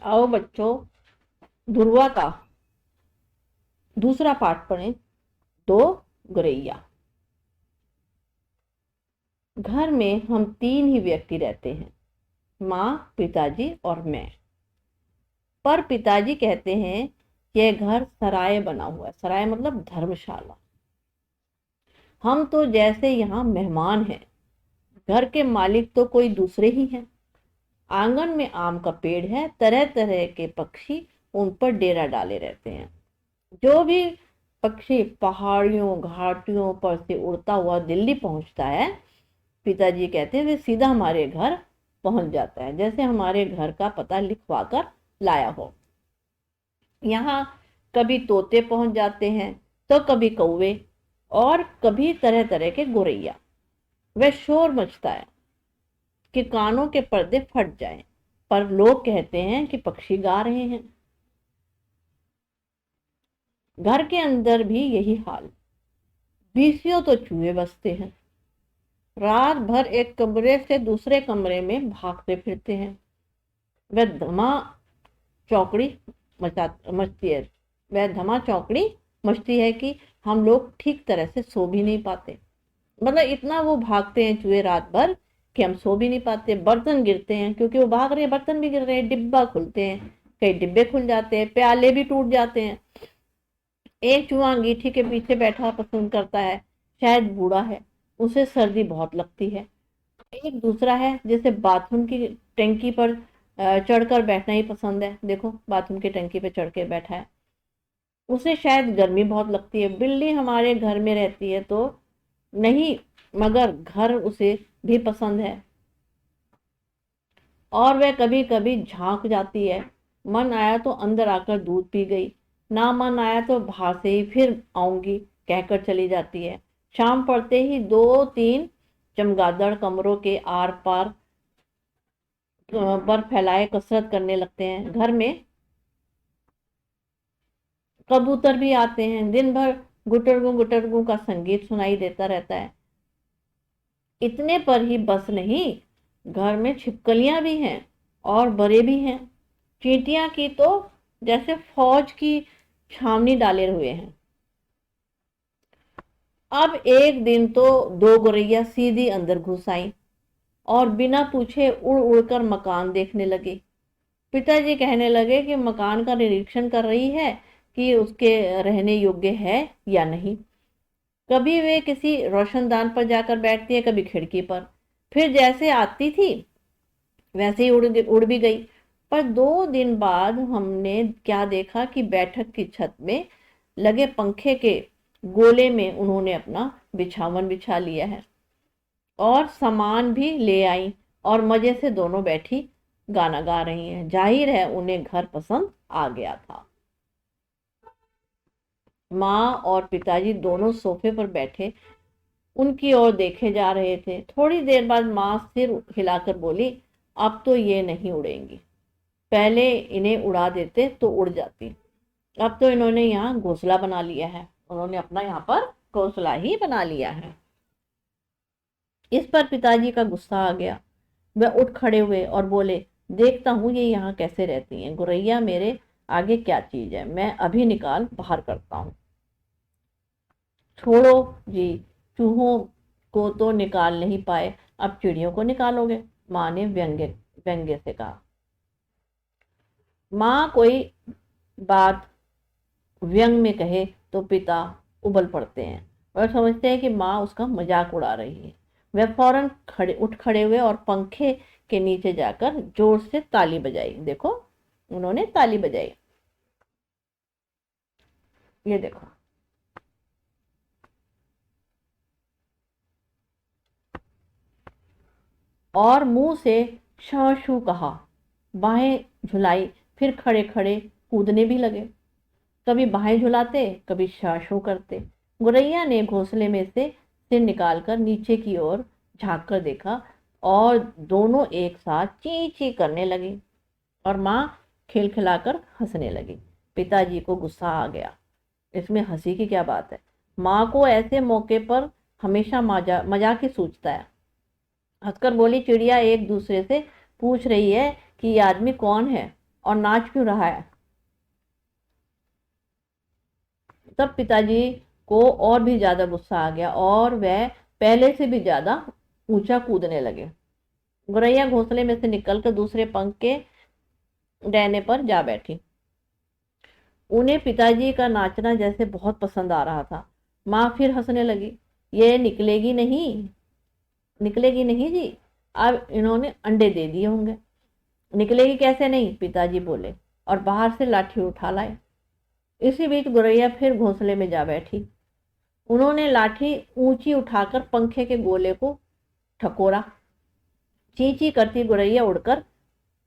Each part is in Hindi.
आओ बच्चों, ध्रुवा का दूसरा पाठ पढ़ें। दो गौरैया। घर में हम तीन ही व्यक्ति रहते हैं, माँ, पिताजी और मैं। पर पिताजी कहते हैं यह घर सराय बना हुआ है। सराय मतलब धर्मशाला। हम तो जैसे यहाँ मेहमान हैं। घर के मालिक तो कोई दूसरे ही हैं। आंगन में आम का पेड़ है, तरह तरह के पक्षी उन पर डेरा डाले रहते हैं। जो भी पक्षी पहाड़ियों घाटियों पर से उड़ता हुआ दिल्ली पहुंचता है, पिताजी कहते हैं वे सीधा हमारे घर पहुंच जाता है, जैसे हमारे घर का पता लिखवा कर लाया हो। यहाँ कभी तोते पहुंच जाते हैं, तो कभी कौवे और कभी तरह तरह के गौरैया। वह शोर मचता है कि कानों के पर्दे फट जाएं, पर लोग कहते हैं कि पक्षी गा रहे हैं। घर के अंदर भी यही हाल। बीसियों तो चूहे बसते हैं। रात भर एक कमरे से दूसरे कमरे में भागते फिरते हैं। वह धमा चौकड़ी मचती है। वह धमा चौकड़ी मचती है कि हम लोग ठीक तरह से सो भी नहीं पाते। मतलब इतना वो भागते हैं चूहे रात भर कि हम सो भी नहीं पाते। बर्तन गिरते हैं, क्योंकि वो भाग रहे हैं, बर्तन भी गिर रहे हैं। डिब्बा खुलते हैं, कई डिब्बे खुल जाते हैं, प्याले भी टूट जाते हैं। एक चूहा अंगीठी के पीछे बैठा पसंद करता है, शायद बूढ़ा है, उसे सर्दी बहुत लगती है। एक दूसरा है जिसे बाथरूम की टंकी पर चढ़कर बैठना ही पसंद है। देखो, बाथरूम की टंकी पर चढ़ के बैठा है, उसे शायद गर्मी बहुत लगती है। बिल्ली हमारे घर में रहती है तो नहीं, मगर घर उसे भी पसंद है और वह कभी कभी झांक जाती है। मन आया तो अंदर आकर दूध पी गई, ना मन आया तो बाहर से ही फिर आऊंगी कहकर चली जाती है। शाम पड़ते ही दो तीन चमगादड़ कमरों के आर पार पर फैलाए कसरत करने लगते हैं। घर में कबूतर भी आते हैं। दिन भर गुटरगू का संगीत सुनाई देता रहता है। इतने पर ही बस नहीं, घर में छिपकलियां भी हैं और बड़े भी हैं। चींटियां की तो जैसे फौज की छावनी डाले हुए हैं। अब एक दिन तो दो गौरैया सीधी अंदर घुस आई और बिना पूछे उड़ उड़कर मकान देखने लगे। पिताजी कहने लगे कि मकान का निरीक्षण कर रही है कि उसके रहने योग्य है या नहीं। कभी वे किसी रोशनदान पर जाकर बैठती है, कभी खिड़की पर। फिर जैसे आती थी वैसे ही उड़ भी गई। पर 2 दिन बाद हमने क्या देखा कि बैठक की छत में लगे पंखे के गोले में उन्होंने अपना बिछावन बिछा लिया है और सामान भी ले आई और मजे से दोनों बैठी गाना गा रही हैं। जाहिर है उन्हें घर पसंद आ गया था। माँ और पिताजी दोनों सोफे पर बैठे उनकी ओर देखे जा रहे थे। थोड़ी देर बाद माँ सिर हिलाकर बोली, अब तो ये नहीं उड़ेंगी। पहले इन्हें उड़ा देते तो उड़ जाती। अब तो इन्होंने यहाँ घोंसला बना लिया है। उन्होंने अपना यहाँ पर घोंसला ही बना लिया है। इस पर पिताजी का गुस्सा आ गया। वह उठ खड़े हुए और बोले, देखता हूँ ये यहाँ कैसे रहती हैं। गौरैया मेरे आगे क्या चीज है, मैं अभी निकाल बाहर करता हूँ। छोड़ो जी, चूहों को तो निकाल नहीं पाए, अब चिड़ियों को निकालोगे, माँ ने व्यंग्य व्यंग्य से कहा। माँ कोई बात व्यंग में कहे तो पिता उबल पड़ते हैं और समझते हैं कि माँ उसका मजाक उड़ा रही है। वह फौरन उठ खड़े हुए और पंखे के नीचे जाकर जोर से ताली बजाई। देखो, उन्होंने ताली बजाई। ये देखो, और मुंह से शू शू कहा। बाहें झुलाई, फिर खड़े खड़े कूदने भी लगे। कभी बाहें झुलाते, कभी शू करते। गौरैया ने घोंसले में से सिर निकालकर नीचे की ओर झांक कर देखा और दोनों एक साथ ची ची करने लगी और माँ खिलखिलाकर हंसने लगी। पिताजी को गुस्सा आ गया। इसमें हंसी की क्या बात है? माँ को ऐसे मौके पर हमेशा मजाक ही सूझता है। हंसकर बोली, चिड़िया एक दूसरे से पूछ रही है कि ये आदमी कौन है। और नाच क्यों रहा है? तब पिताजी को और भी ज्यादा गुस्सा आ गया और वह पहले से भी ज्यादा ऊंचा कूदने लगे। गुरैया घोंसले में से निकलकर दूसरे पंख के डहने पर जा बैठी। उन्हें पिताजी का नाचना जैसे बहुत पसंद आ रहा था। माँ फिर हंसने लगी। ये निकलेगी नहीं जी। अब इन्होंने अंडे दे दिए होंगे। निकलेगी कैसे नहीं, पिताजी बोले और बाहर से लाठी उठा लाए। इसी बीच गुरैया फिर घोंसले में जा बैठी। उन्होंने लाठी ऊंची उठाकर पंखे के गोले को ठकोरा। ची ची करती गुरैया उड़कर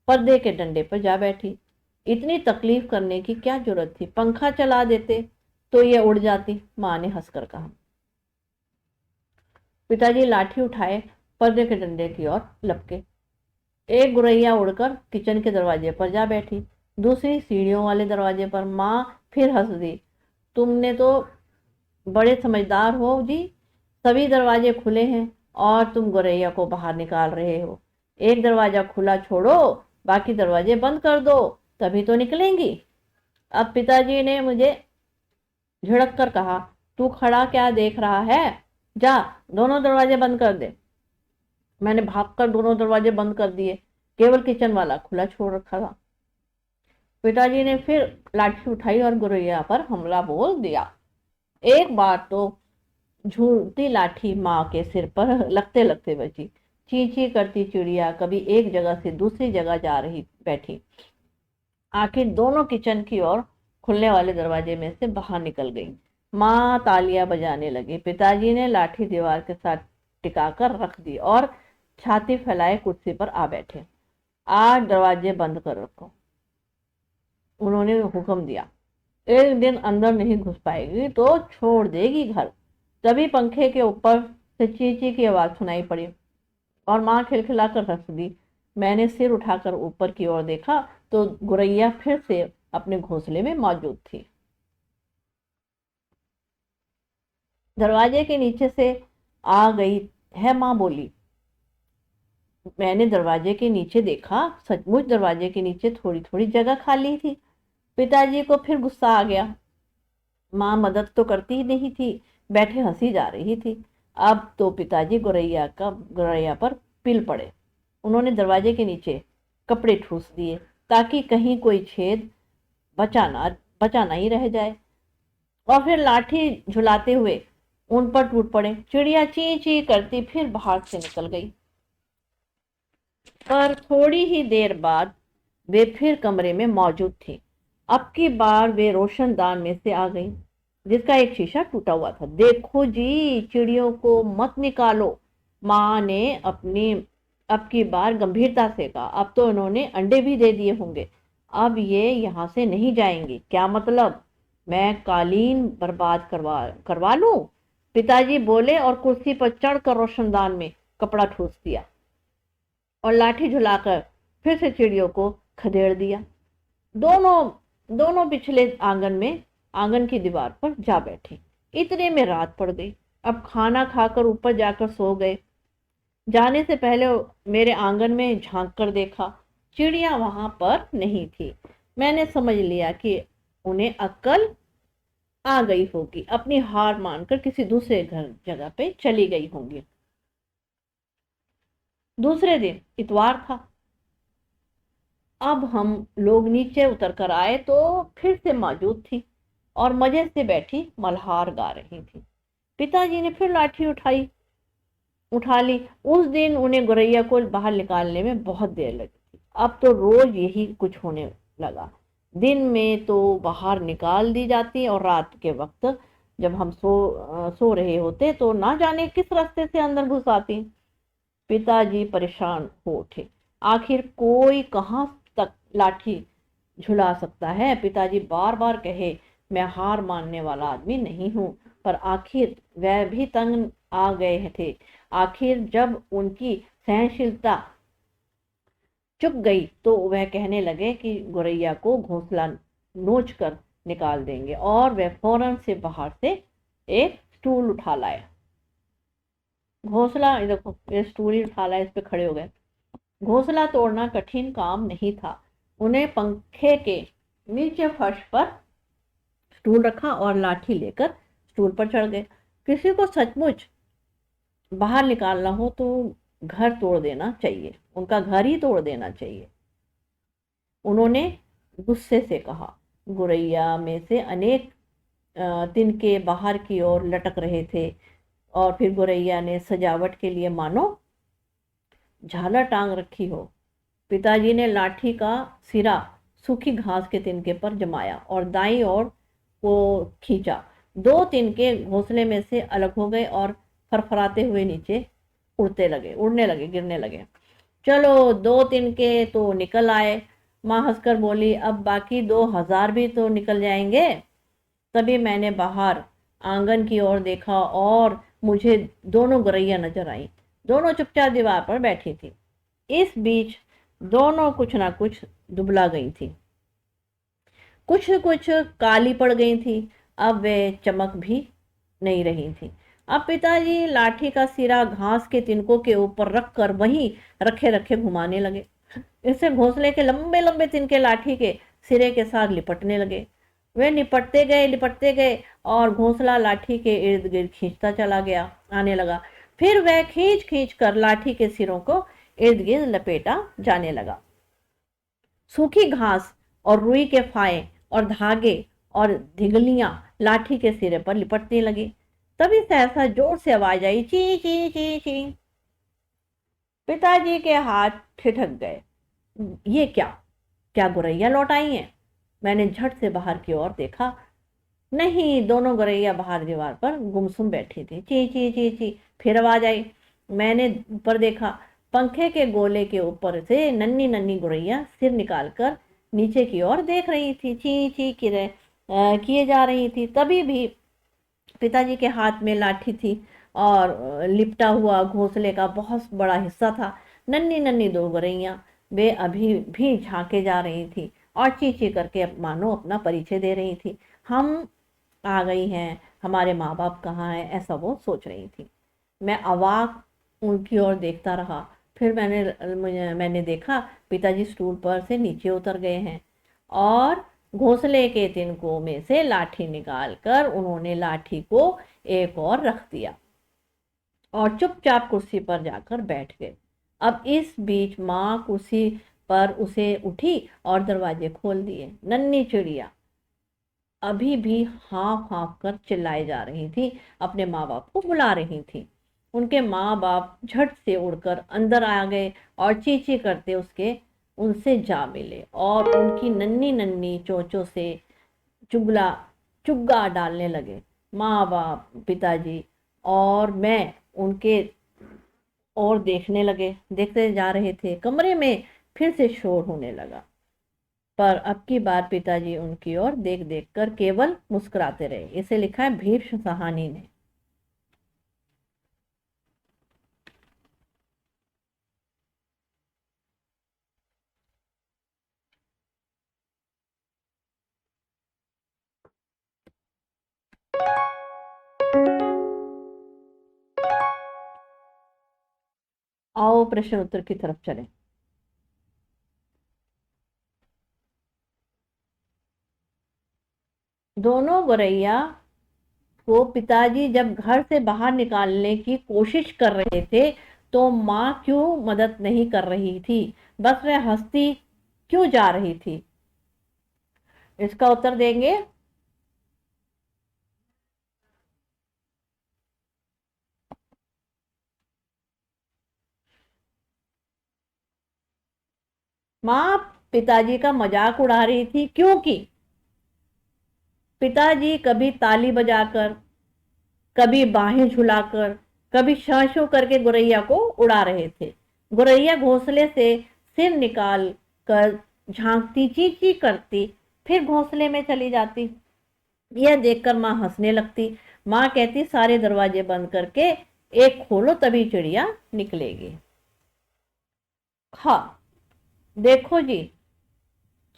पर्दे के डंडे पर जा बैठी। इतनी तकलीफ करने की क्या जरूरत थी, पंखा चला देते तो ये उड़ जाती, माँ ने हंसकर कहा। पिताजी लाठी उठाए पर्दे के डंडे की ओर लपके। एक गुरैया उड़कर किचन के दरवाजे पर जा बैठी, दूसरी सीढ़ियों वाले दरवाजे पर। माँ फिर हंस दी। तुमने तो बड़े समझदार हो जी, सभी दरवाजे खुले हैं और तुम गुरैया को बाहर निकाल रहे हो। एक दरवाजा खुला छोड़ो, बाकी दरवाजे बंद कर दो, तभी तो निकलेंगी। अब पिताजी ने मुझे झिड़क कर कहा, तू खड़ा क्या देख रहा है, जा दोनों दरवाजे बंद कर दे। मैंने भागकर दोनों दरवाजे बंद कर दिए, केवल किचन वाला खुला छोड़ रखा था। पिताजी ने फिर लाठी उठाई और गुरैया पर हमला बोल दिया। एक बार तो झूलती लाठी माँ के सिर पर लगते लगते बची। ची ची करती चिड़िया कभी एक जगह से दूसरी जगह जा रही बैठी। आखिर दोनों किचन की ओर खुलने वाले दरवाजे में से बाहर निकल गई। माँ तालियां बजाने लगी। पिताजी ने लाठी दीवार के साथ टिकाकर रख दी और छाती फैलाए कुर्सी पर आ बैठे। आज दरवाजे बंद कर रखो, उन्होंने हुक्म दिया। एक दिन अंदर नहीं घुस पाएगी तो छोड़ देगी घर। तभी पंखे के ऊपर से चींची की आवाज सुनाई पड़ी और माँ खिलखिलाकर हंस दी। मैंने सिर उठाकर ऊपर की ओर देखा तो गुरैया फिर से अपने घोंसले में मौजूद थी। दरवाजे के नीचे से आ गई है, माँ बोली। मैंने दरवाजे के नीचे देखा, सचमुच दरवाजे के नीचे थोड़ी थोड़ी जगह खाली थी। पिताजी को फिर गुस्सा आ गया। माँ मदद तो करती ही नहीं थी, बैठे हंसी जा रही थी। अब तो पिताजी गुरैया पर पिल पड़े। उन्होंने दरवाजे के नीचे कपड़े ठूस दिए ताकि कहीं कोई छेद बचा ना ही रह जाए, और फिर लाठी झुलाते हुए उन पर टूट पड़े। चिड़िया ची ची करती फिर बाहर से निकल गई, पर थोड़ी ही देर बाद वे फिर कमरे में मौजूद थी। अब की बार वे रोशनदान में से आ गई, जिसका एक शीशा टूटा हुआ था। देखो जी, चिड़ियों को मत निकालो, माँ ने अपनी अब की बार गंभीरता से कहा। अब तो इन्होंने अंडे भी दे दिए होंगे, अब ये यहाँ से नहीं जाएंगी। क्या मतलब, मैं कालीन बर्बाद करवा लूं? पिताजी बोले और कुर्सी पर चढ़कर रोशनदान में कपड़ा ठूस दिया और लाठी झुलाकर फिर से चिड़ियों को खदेड़ दिया। दोनों दोनों पिछले आंगन की दीवार पर जा बैठे। इतने में रात पड़ गई। अब खाना खाकर ऊपर जाकर सो गए। जाने से पहले मेरे आंगन में झांक कर देखा, चिड़िया वहां पर नहीं थी। मैंने समझ लिया कि उन्हें अक्ल आ गई होगी, अपनी हार मानकर किसी दूसरे जगह पे चली गई होंगी। दूसरे दिन इतवार था। अब हम लोग नीचे उतर कर आए तो फिर से मौजूद थी और मजे से बैठी मल्हार गा रही थी। पिताजी ने फिर लाठी उठा ली। उस दिन उन्हें गुरैया को बाहर निकालने में बहुत देर लगी थी। अब तो रोज यही कुछ होने लगा। दिन में तो बाहर निकाल दी जाती और रात के वक्त जब हम सो रहे होते तो ना जाने किस रास्ते से अंदर घुस आती। पिताजी परेशान हो उठे। आखिर कोई कहाँ तक लाठी झुला सकता है? पिताजी बार बार कहे, मैं हार मानने वाला आदमी नहीं हूं, पर आखिर वह भी तंग आ गए थे। आखिर जब उनकी सहनशीलता चुक गई तो वह कहने लगे कि गुरैया को घोंसला नोच कर निकाल देंगे, और वह फौरन से बाहर से एक स्टूल उठा लाया। घोंसला, देखो ये स्टूल ही उठा लाया, इस पे खड़े हो गए। घोंसला तोड़ना कठिन काम नहीं था। उन्हें पंखे के नीचे फर्श पर स्टूल रखा और लाठी लेकर स्टूल पर चढ़ गए। किसी को सचमुच बाहर निकालना हो तो घर तोड़ देना चाहिए, उनका घर ही तोड़ देना चाहिए। उन्होंने गुस्से से कहा। गुरैया में से अनेक तिनके बाहर की ओर लटक रहे थे और फिर गुरैया ने सजावट के लिए मानो झालर टांग रखी हो। पिताजी ने लाठी का सिरा सूखी घास के तिनके पर जमाया और दाईं ओर को खींचा। दो तिनके घोंसले में से अलग हो गए और फरफराते हुए नीचे उड़ने लगे, गिरने लगे। चलो, दो तिनके तो निकल आए, माँ हंसकर बोली। अब बाकी 2000 भी तो निकल जाएंगे। तभी मैंने बाहर आंगन की ओर देखा और मुझे दोनों गौरैया नजर आई। दोनों चुपचाप दीवार पर बैठी थी। इस बीच दोनों कुछ ना कुछ दुबला गई थी, कुछ कुछ काली पड़ गई थी। अब वे चमक भी नहीं रही थी। अब पिताजी लाठी का सिरा घास के तिनकों के ऊपर रख कर वहीं रखे रखे घुमाने लगे। इससे घोंसले के लंबे लंबे तिनके लाठी के सिरे के साथ लिपटने लगे। वे लिपटते गए और घोंसला लाठी के इर्द गिर्द खींचता चला गया, आने लगा। फिर वह खींच खींच कर लाठी के सिरों को इर्द गिर्द लपेटा जाने लगा। सूखी घास और रुई के फाये और धागे और धिगलियां लाठी के सिरे पर लिपटने लगी। तभी सहसा जोर से आवाज आई, ची ची ची ची। पिताजी के हाथ ठिठक गए। ये क्या क्या गौरैया लौट आई हैं? मैंने झट से बाहर की ओर देखा। नहीं, दोनों गौरैया बाहर दीवार पर गुमसुम बैठी थी। ची ची ची ची। फिर आवाज आई। मैंने ऊपर देखा। पंखे के गोले के ऊपर से नन्ही नन्ही गौरैया सिर निकालकर नीचे की ओर देख रही थी, ची ची किए जा रही थी। तभी भी पिताजी के हाथ में लाठी थी और लिपटा हुआ घोंसले का बहुत बड़ा हिस्सा था। नन्ही नन्ही दो गौरैया वे अभी भी झांके जा रही थी और ची ची करके मानो अपना परिचय दे रही थी। हम आ गई हैं, हमारे माँ बाप कहाँ हैं, ऐसा वो सोच रही थी। मैं अवाक उनकी ओर देखता रहा। फिर मैंने देखा पिताजी स्टूल पर से नीचे उतर गए हैं और घोंसले के तिनकों में से लाठी निकालकर उन्होंने लाठी को एक और रख दिया और चुपचाप कुर्सी पर जाकर बैठ गए। अब इस बीच माँ कुर्सी पर उसे उठी और दरवाजे खोल दिए। नन्ही चिड़िया अभी भी हाँफ हाँफ कर चिल्लाए जा रही थी, अपने माँ बाप को बुला रही थी। उनके माँ बाप झट से उड़कर अंदर आ गए और चींची करते उनसे जा मिले और उनकी नन्ही नन्ही चोंचों से चुगला चुग्गा डालने लगे। माँ बाप, पिताजी और मैं उनके और देखते जा रहे थे। कमरे में फिर से शोर होने लगा, पर अब की बार पिताजी उनकी ओर देख देख कर केवल मुस्कुराते रहे। इसे लिखा है भीष्म साहनी ने। आओ प्रश्न उत्तर की तरफ चलें। दोनों गौरैया को पिताजी जब घर से बाहर निकालने की कोशिश कर रहे थे तो माँ क्यों मदद नहीं कर रही थी, बस वह हंसती क्यों जा रही थी? इसका उत्तर देंगे। माँ पिताजी का मजाक उड़ा रही थी क्योंकि पिताजी कभी ताली बजाकर, कभी बाहें झुलाकर, कभी शां शूं करके गौरैया को उड़ा रहे थे। गौरैया घोंसले से सिर निकाल कर झांकती, ची ची करती, फिर घोंसले में चली जाती। यह देखकर माँ हंसने लगती। माँ कहती, सारे दरवाजे बंद करके एक खोलो तभी चिड़िया निकलेगी। हाँ, देखो जी,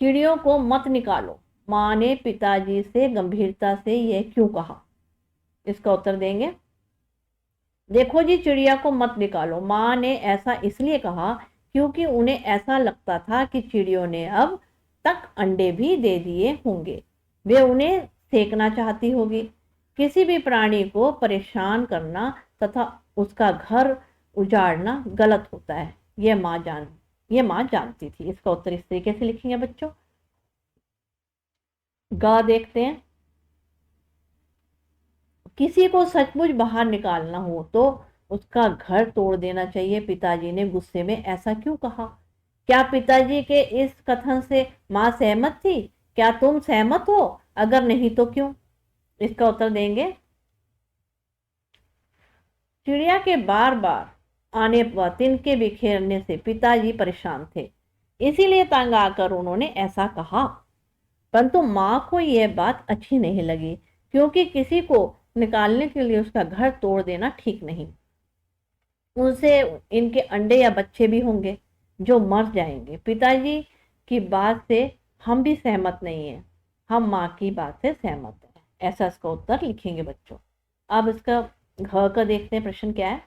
चिड़ियों को मत निकालो। माँ ने पिताजी से गंभीरता से यह क्यों कहा? इसका उत्तर देंगे। देखो जी, चिड़िया को मत निकालो। माँ ने ऐसा इसलिए कहा क्योंकि उन्हें ऐसा लगता था कि चिड़ियों ने अब तक अंडे भी दे दिए होंगे। वे उन्हें सेकना चाहती होगी। किसी भी प्राणी को परेशान करना तथा उसका घर उजाड़ना गलत होता है, ये माँ जानती थी। इसका उत्तर इस तरीके से लिखेंगे बच्चों। गा देखते हैं। किसी को सचमुच बाहर निकालना हो तो उसका घर तोड़ देना चाहिए। पिताजी ने गुस्से में ऐसा क्यों कहा? क्या पिताजी के इस कथन से माँ सहमत थी? क्या तुम सहमत हो? अगर नहीं तो क्यों? इसका उत्तर देंगे। चिड़िया के बार बार आने व तिनके बिखेरने से पिताजी परेशान थे, इसीलिए तंग आकर उन्होंने ऐसा कहा। परंतु माँ को यह बात अच्छी नहीं लगी, क्योंकि किसी को निकालने के लिए उसका घर तोड़ देना ठीक नहीं। उनसे इनके अंडे या बच्चे भी होंगे जो मर जाएंगे। पिताजी की बात से हम भी सहमत नहीं है, हम माँ की बात से सहमत हैं। ऐसा इसका उत्तर लिखेंगे बच्चों। अब इसका घ का देखते हैं प्रश्न क्या है।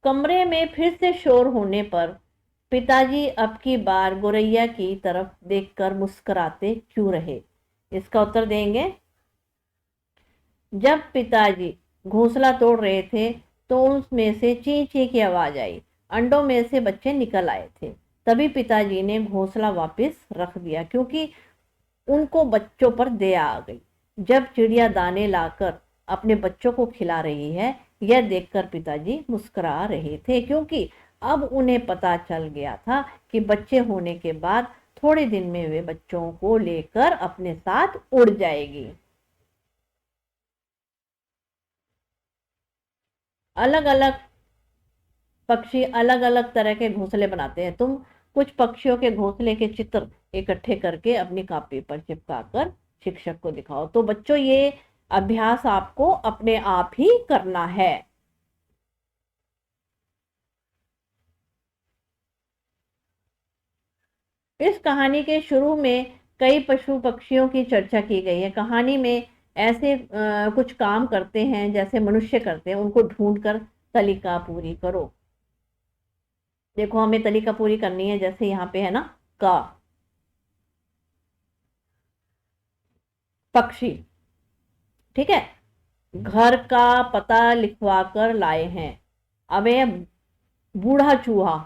कमरे में फिर से शोर होने पर पिताजी अब की बार गोरैया की तरफ देखकर मुस्कुराते क्यों रहे? इसका उत्तर देंगे। जब पिताजी घोंसला तोड़ रहे थे तो उसमें से ची ची की आवाज आई। अंडों में से बच्चे निकल आए थे। तभी पिताजी ने घोंसला वापस रख दिया, क्योंकि उनको बच्चों पर दया आ गई। जब चिड़िया दाने लाकर अपने बच्चों को खिला रही है, यह देखकर पिताजी मुस्कुरा रहे थे, क्योंकि अब उन्हें पता चल गया था कि बच्चे होने के बाद थोड़े दिन में वे बच्चों को लेकर अपने साथ उड़ जाएगी। अलग अलग पक्षी अलग अलग तरह के घोंसले बनाते हैं। तुम कुछ पक्षियों के घोंसले के चित्र इकट्ठे करके अपनी कॉपी पर चिपकाकर शिक्षक को दिखाओ। तो बच्चों, ये अभ्यास आपको अपने आप ही करना है। इस कहानी के शुरू में कई पशु पक्षियों की चर्चा की गई है। कहानी में ऐसे कुछ काम करते हैं जैसे मनुष्य करते हैं, उनको ढूंढकर तालिका पूरी करो। देखो, हमें तालिका पूरी करनी है। जैसे यहाँ पे है ना, का पक्षी, ठीक है, घर का पता लिखवा कर लाए हैं। अब ये बूढ़ा चूहा,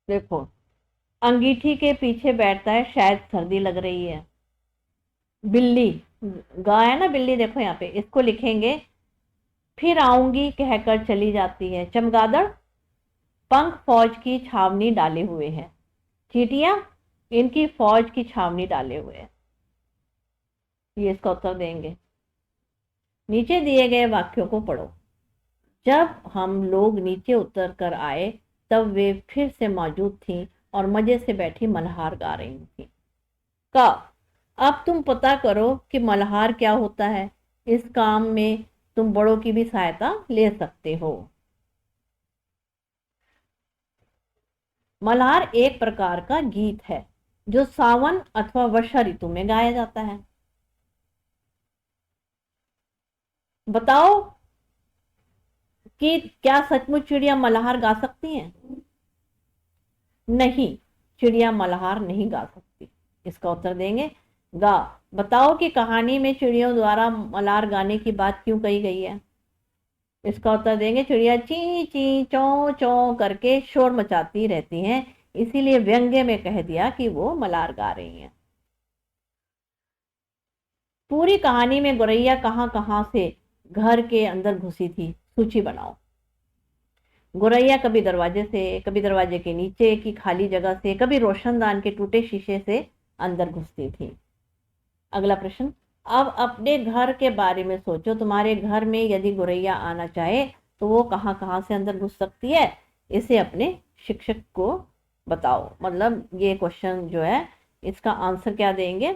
देखो, अंगीठी के पीछे बैठता है, शायद सर्दी लग रही है। बिल्ली, गाय है ना बिल्ली, देखो यहाँ पे, इसको लिखेंगे फिर आऊंगी कहकर चली जाती है। चमगादड़, पंख फौज की छावनी डाले हुए है। चींटियां, इनकी फौज की छावनी डाले हुए है। ये इसका उत्तर देंगे। नीचे दिए गए वाक्यों को पढ़ो। जब हम लोग नीचे उतर कर आए तब वे फिर से मौजूद थीं और मजे से बैठी मल्हार गा रही थी। का, अब तुम पता करो कि मल्हार क्या होता है। इस काम में तुम बड़ों की भी सहायता ले सकते हो। मल्हार एक प्रकार का गीत है जो सावन अथवा वर्षा ऋतु में गाया जाता है। बताओ कि क्या सचमुच चिड़िया मल्हार गा सकती हैं? नहीं, चिड़िया मल्हार नहीं गा सकती। इसका उत्तर देंगे। गा, बताओ कि कहानी में चिड़ियों द्वारा मल्हार गाने की बात क्यों कही गई है? इसका उत्तर देंगे। चिड़िया ची ची चौ चौ करके शोर मचाती रहती हैं, इसीलिए व्यंग्य में कह दिया कि वो मल्हार गा रही हैं। पूरी कहानी में गोरैया कहां कहां से घर के अंदर घुसी थी, सूची बनाओ। गोरैया कभी दरवाजे से, कभी दरवाजे के नीचे की खाली जगह से, कभी रोशनदान के टूटे शीशे से अंदर घुसती थी। अगला प्रश्न, अब अपने घर के बारे में सोचो। तुम्हारे घर में यदि गोरैया आना चाहे तो वो कहां कहां से अंदर घुस सकती है? इसे अपने शिक्षक को बताओ। मतलब ये क्वेश्चन जो है, इसका आंसर क्या देंगे?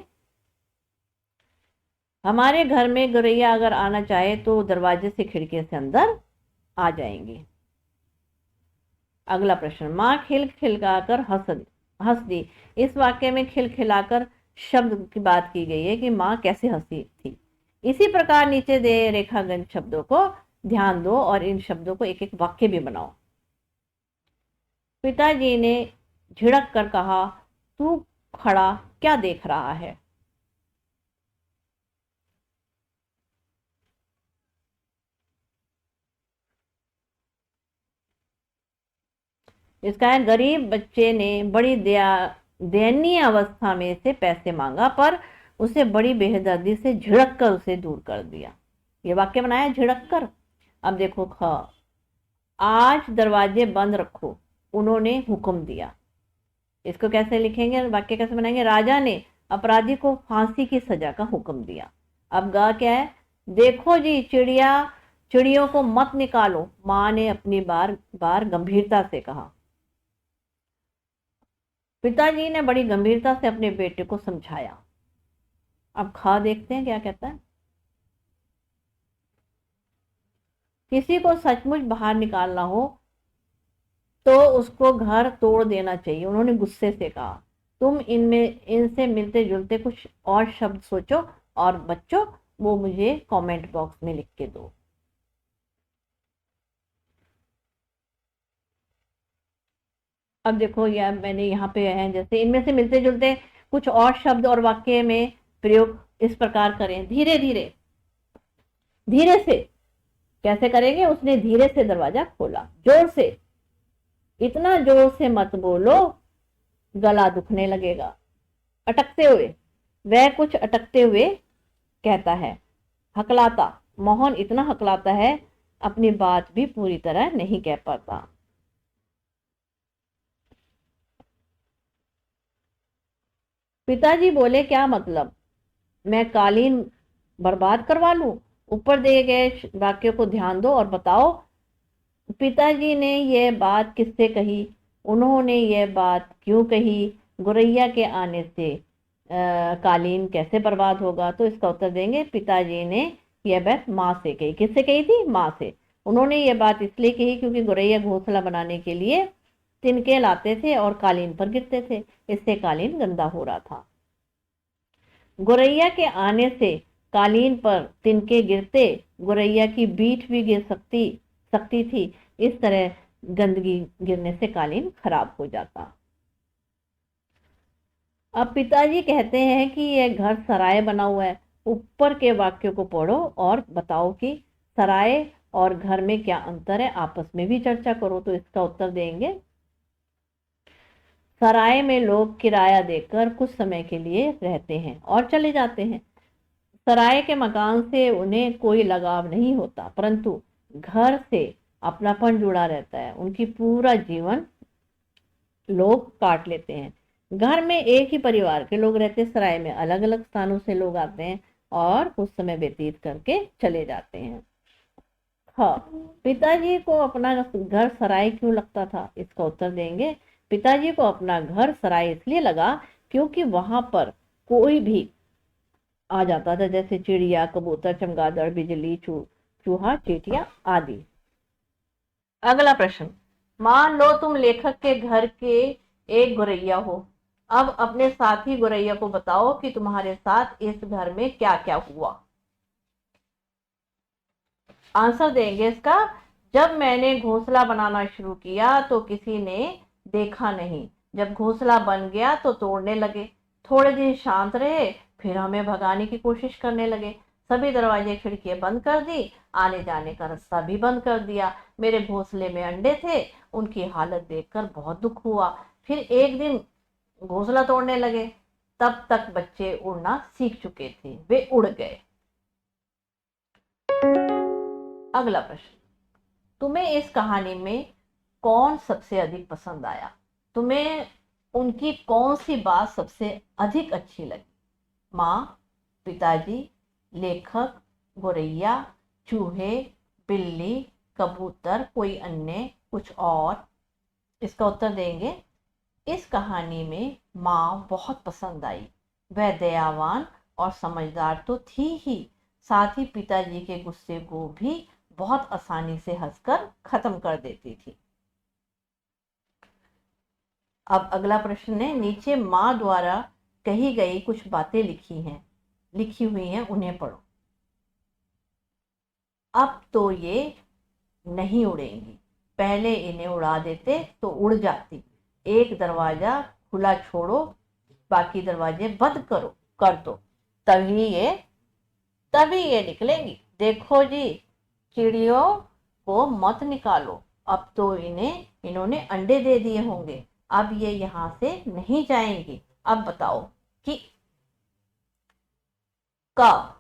हमारे घर में गोरैया अगर आना चाहे तो दरवाजे से, खिड़की से अंदर आ जाएंगी। अगला प्रश्न, माँ खिलखिलाकर हंस दी। इस वाक्य में खिलखिलाकर शब्द की बात की गई है कि माँ कैसे हंसी थी। इसी प्रकार नीचे दे रेखांकित शब्दों को ध्यान दो और इन शब्दों को एक एक वाक्य भी बनाओ। पिताजी ने झिड़क कर कहा, तू खड़ा क्या देख रहा है? इसका है, गरीब बच्चे ने बड़ी दयनीय अवस्था में से पैसे मांगा, पर उसे बड़ी बेहदर्दी से झिड़क कर उसे दूर कर दिया। ये वाक्य बनाया झिड़क कर। अब देखो ख, आज दरवाजे बंद रखो, उन्होंने हुक्म दिया। इसको कैसे लिखेंगे, वाक्य कैसे बनाएंगे? राजा ने अपराधी को फांसी की सजा का हुक्म दिया। अब गा क्या है? देखो जी चिड़ियों को मत निकालो, माँ ने अपनी बार बार गंभीरता से कहा। पिताजी ने बड़ी गंभीरता से अपने बेटे को समझाया। अब खा देखते हैं क्या कहता है। किसी को सचमुच बाहर निकालना हो तो उसको घर तोड़ देना चाहिए, उन्होंने गुस्से से कहा। तुम इनसे मिलते जुलते कुछ और शब्द सोचो और बच्चों वो मुझे कमेंट बॉक्स में लिख के दो। अब देखो यह मैंने यहाँ पे है, जैसे इनमें से मिलते जुलते कुछ और शब्द और वाक्य में प्रयोग इस प्रकार करें। धीरे धीरे, धीरे से कैसे करेंगे? उसने धीरे से दरवाजा खोला, जोर से, इतना जोर से मत बोलो गला दुखने लगेगा। अटकते हुए, वह कुछ अटकते हुए कहता है। हकलाता, मोहन इतना हकलाता है अपनी बात भी पूरी तरह नहीं कह पाता। पिताजी बोले, क्या मतलब? मैं कालीन बर्बाद करवा लूं? ऊपर दिए गए वाक्यों को ध्यान दो और बताओ पिताजी ने यह बात किससे कही, उन्होंने यह बात क्यों कही, गुरैया के आने से कालीन कैसे बर्बाद होगा? तो इसका उत्तर देंगे, पिताजी ने यह बात माँ से कही। किससे कही थी? माँ से। उन्होंने यह बात इसलिए कही क्योंकि गुरैया घोंसला बनाने के लिए तिनके लाते थे और कालीन पर गिरते थे, इससे कालीन गंदा हो रहा था। गुरैया के आने से कालीन पर तिनके गिरते, गुरैया की बीट भी गिर सकती थी। इस तरह गंदगी गिरने से कालीन खराब हो जाता। अब पिताजी कहते हैं कि यह घर सराय बना हुआ है। ऊपर के वाक्यों को पढ़ो और बताओ कि सराय और घर में क्या अंतर है, आपस में भी चर्चा करो। तो इसका उत्तर देंगे, सराय में लोग किराया देकर कुछ समय के लिए रहते हैं और चले जाते हैं। सराय के मकान से उन्हें कोई लगाव नहीं होता, परंतु घर से अपनापन जुड़ा रहता है। उनकी पूरा जीवन लोग काट लेते हैं। घर में एक ही परिवार के लोग रहते, सराय में अलग अलग स्थानों से लोग आते हैं और कुछ समय व्यतीत करके चले जाते हैं। हाँ, पिताजी को अपना घर सराय क्यों लगता था? इसका उत्तर देंगे, पिताजी को अपना घर सराय इसलिए लगा क्योंकि वहां पर कोई भी आ जाता था, जैसे चिड़िया, कबूतर, चमगादड़, बिजली, चूहा, चींटियां आदि। अगला प्रश्न, मान लो तुम लेखक के घर के एक गुरैया हो। अब अपने साथी गुरैया को बताओ कि तुम्हारे साथ इस घर में क्या क्या हुआ। आंसर देंगे इसका, जब मैंने घोंसला बनाना शुरू किया तो किसी ने देखा नहीं। जब घोंसला बन गया तो तोड़ने लगे। थोड़े दिन शांत रहे, फिर हमें भगाने की कोशिश करने लगे। सभी दरवाजे खिड़कियां बंद कर दी, आने जाने का रास्ता भी बंद कर दिया। मेरे घोंसले में अंडे थे, उनकी हालत देखकर बहुत दुख हुआ। फिर एक दिन घोंसला तोड़ने लगे। तब तक बच्चे उड़ना सीख चुके थे, वे उड़ गए। अगला प्रश्न, तुम्हें इस कहानी में कौन सबसे अधिक पसंद आया? तुम्हें उनकी कौन सी बात सबसे अधिक अच्छी लगी? माँ, पिताजी, लेखक, गोरैया, चूहे, बिल्ली, कबूतर, कोई अन्य, कुछ और? इसका उत्तर देंगे, इस कहानी में माँ बहुत पसंद आई। वह दयावान और समझदार तो थी ही, साथ ही पिताजी के गुस्से को भी बहुत आसानी से हंसकर खत्म कर देती थी। अब अगला प्रश्न है, नीचे माँ द्वारा कही गई कुछ बातें लिखी हुई हैं, उन्हें पढ़ो। अब तो ये नहीं उड़ेंगी, पहले इन्हें उड़ा देते तो उड़ जाती। एक दरवाजा खुला छोड़ो, बाकी दरवाजे बंद करो कर दो, तभी ये तभी ये निकलेंगी। देखो जी, चिड़ियों को मत निकालो, अब तो इन्होंने अंडे दे दिए होंगे, अब ये यहाँ से नहीं जाएंगी। अब बताओ कि कब,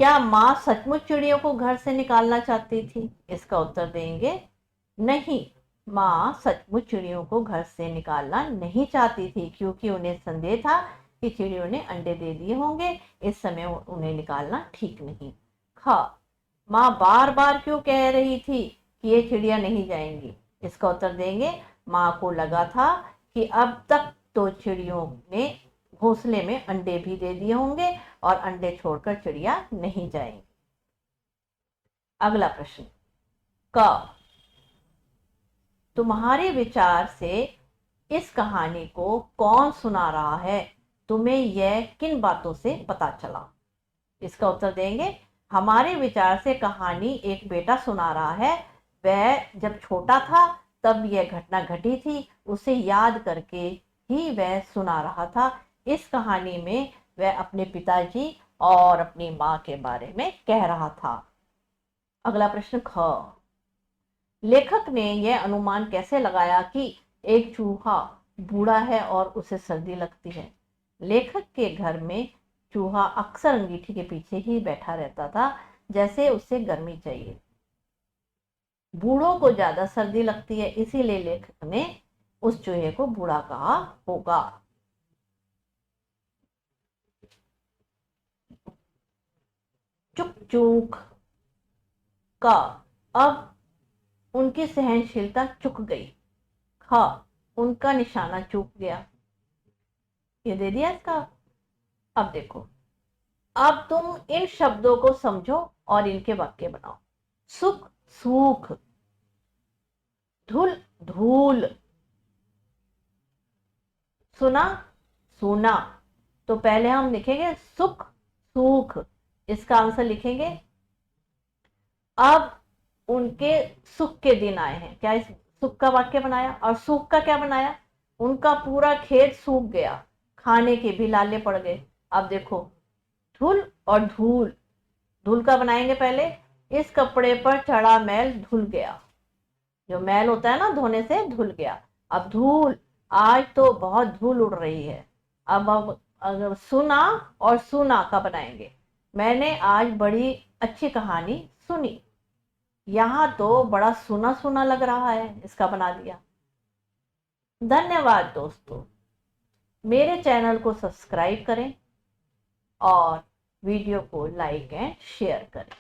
क्या माँ सचमुच चिड़ियों को घर से निकालना चाहती थी? इसका उत्तर देंगे नहीं, माँ सचमुच चिड़ियों को घर से निकालना नहीं चाहती थी, क्योंकि उन्हें संदेह था कि चिड़ियों ने अंडे दे दिए होंगे, इस समय उन्हें निकालना ठीक नहीं। खा, माँ बार बार क्यों कह रही थी कि ये चिड़िया नहीं जाएंगी? इसका उत्तर देंगे माँ को लगा था कि अब तक तो चिड़ियों ने घोंसले में अंडे भी दे दिए होंगे और अंडे छोड़कर चिड़िया नहीं जाएंगी। अगला प्रश्न, क, तुम्हारे विचार से इस कहानी को कौन सुना रहा है? तुम्हें यह किन बातों से पता चला? इसका उत्तर देंगे हमारे विचार से कहानी एक बेटा सुना रहा है। वह जब छोटा था तब यह घटना घटी थी, उसे याद करके ही वह सुना रहा था। इस कहानी में वह अपने पिताजी और अपनी माँ के बारे में कह रहा था। अगला प्रश्न, ख, लेखक ने यह अनुमान कैसे लगाया कि एक चूहा बूढ़ा है और उसे सर्दी लगती है? लेखक के घर में चूहा अक्सर अंगीठी के पीछे ही बैठा रहता था, जैसे उसे गर्मी चाहिए। बूढ़ों को ज्यादा सर्दी लगती है, इसीलिए लेखक ने उस चूहे को बूढ़ा कहा होगा। चुक चूक का, अब उनकी सहनशीलता चुक गई। खा, उनका निशाना चूक गया। ये दे दिया इसका। अब देखो, अब तुम इन शब्दों को समझो और इनके वाक्य बनाओ। सुख सूख, धूल धूल, सुना सुना। तो पहले हम लिखेंगे सुख सूख, इसका आंसर लिखेंगे। अब उनके सुख के दिन आए हैं, क्या इस सुख का वाक्य बनाया, और सूख का क्या बनाया? उनका पूरा खेत सूख गया, खाने के भी लाले पड़ गए। अब देखो, धूल और धूल, धूल का बनाएंगे पहले। इस कपड़े पर चढ़ा मैल धुल गया, जो मैल होता है ना धोने से, धुल गया। अब धूल, आज तो बहुत धूल उड़ रही है। अब अगर सुना और सुना का बनाएंगे, मैंने आज बड़ी अच्छी कहानी सुनी। यहाँ तो बड़ा सुना सुना लग रहा है, इसका बना दिया। धन्यवाद दोस्तों, मेरे चैनल को सब्सक्राइब करें और वीडियो को लाइक एंड शेयर करें।